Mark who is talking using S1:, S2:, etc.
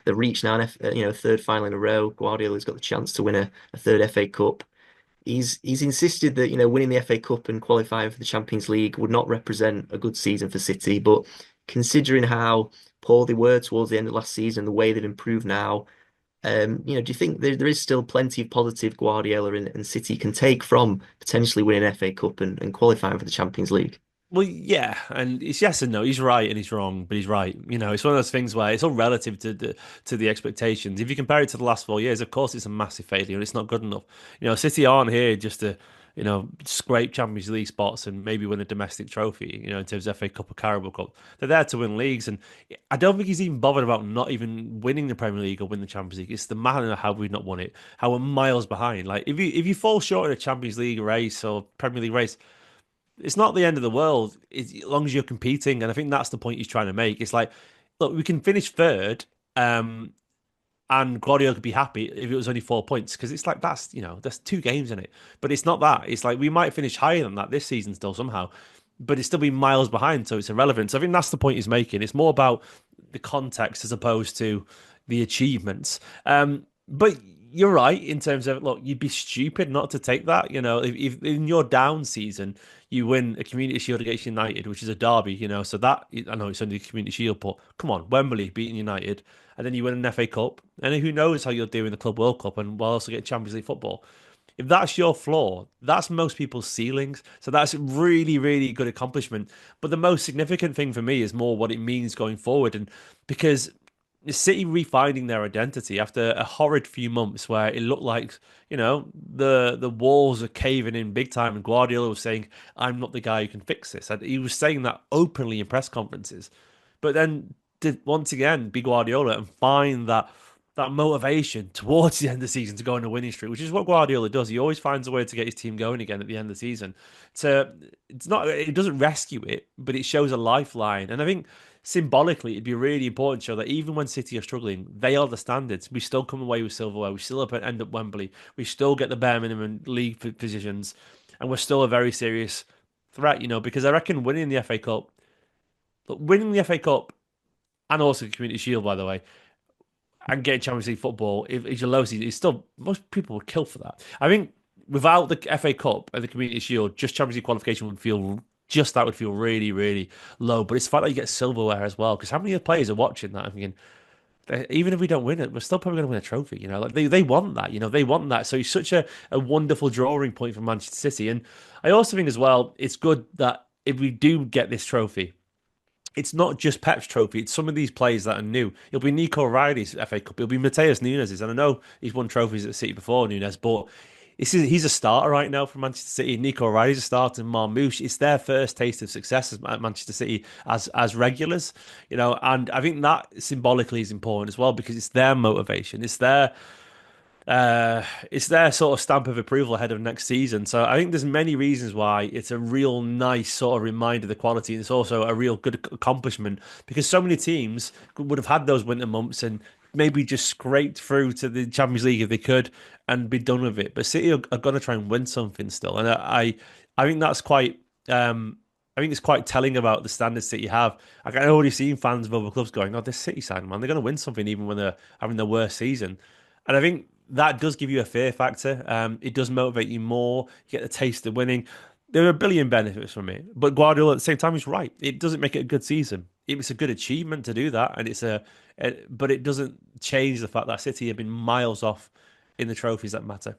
S1: They've reached now a third final in a row. Guardiola's got the chance to win a third FA Cup. He's insisted that winning the FA Cup and qualifying for the Champions League would not represent a good season for City, but considering how poor they were towards the end of last season, the way they've improved now, do you think there is still plenty of positive Guardiola and City can take from potentially winning FA Cup and qualifying for the Champions League?
S2: Well, yeah, and it's yes and no. He's right and he's wrong, but he's right. It's one of those things where it's all relative to the expectations. If you compare it to the last 4 years, of course, it's a massive failure and it's not good enough. City aren't here just to scrape Champions League spots and maybe win a domestic trophy. In terms of FA Cup or Carabao Cup, they're there to win leagues, and I don't think he's even bothered about not even winning the Premier League or win the Champions League. It's the manner of how we've not won it, how we're miles behind. Like if you fall short in a Champions League race or Premier League race, it's not the end of the world as long as you're competing. And I think that's the point he's trying to make. It's like, look, we can finish third, and Guardiola could be happy if it was only 4 points because it's like there's two games in it, but it's not that. It's like we might finish higher than that this season still somehow, but it's still be miles behind, so it's irrelevant. So I think that's the point he's making. It's more about the context as opposed to the achievements. But you're right in terms of look, you'd be stupid not to take that. If in your down season you win a Community Shield against United, which is a derby, so that I know it's only a Community Shield, but come on, Wembley beating United, and then you win an FA Cup, and then who knows how you'll do in the Club World Cup, and we'll also get Champions League football. If that's your floor, that's most people's ceilings. So that's a really, really good accomplishment. But the most significant thing for me is more what it means going forward, and because City refinding their identity after a horrid few months where it looked like the walls are caving in big time, and Guardiola was saying, "I'm not the guy who can fix this," and he was saying that openly in press conferences. But then to once again be Guardiola and find that motivation towards the end of the season to go on a winning streak, which is what Guardiola does. He always finds a way to get his team going again at the end of the season. It doesn't rescue it, but it shows a lifeline, and I think symbolically, it'd be really important to show that even when City are struggling, they are the standards. We still come away with silverware. We still end up Wembley. We still get the bare minimum league positions, and we're still a very serious threat. Because I reckon winning the FA Cup, and also the Community Shield, by the way, and getting Champions League football, if it's your low season, it's still most people would kill for that. I think without the FA Cup and the Community Shield, just Champions League qualification would feel really, really low. But it's the fact that you get silverware as well. Because how many players are watching that? I'm thinking, even if we don't win it, we're still probably going to win a trophy. Like they want that. They want that. So he's such a wonderful drawing point for Manchester City. And I also think as well, it's good that if we do get this trophy, it's not just Pep's trophy. It's some of these players that are new. It'll be Nico Riley's FA Cup. It'll be Mateus Nunes's. And I know he's won trophies at City before, Nunes, but he's a starter right now for Manchester City. Nico Riley's a starter. Marmoush. It's their first taste of success at Manchester City as regulars, and I think that symbolically is important as well because it's their motivation. It's their sort of stamp of approval ahead of next season. So I think there's many reasons why it's a real nice sort of reminder of the quality. And it's also a real good accomplishment because so many teams would have had those winter months and maybe just scraped through to the Champions League if they could and be done with it. But City are going to try and win something still, and I think that's quite. I think it's quite telling about the standards that you have. Like I already seen fans of other clubs going, "Oh, this City side, man, they're going to win something even when they're having their worst season." And I think that does give you a fear factor. It does motivate you more. You get the taste of winning. There are a billion benefits from it, but Guardiola at the same time is right. It doesn't make it a good season. It's a good achievement to do that, and but it doesn't change the fact that City have been miles off in the trophies that matter.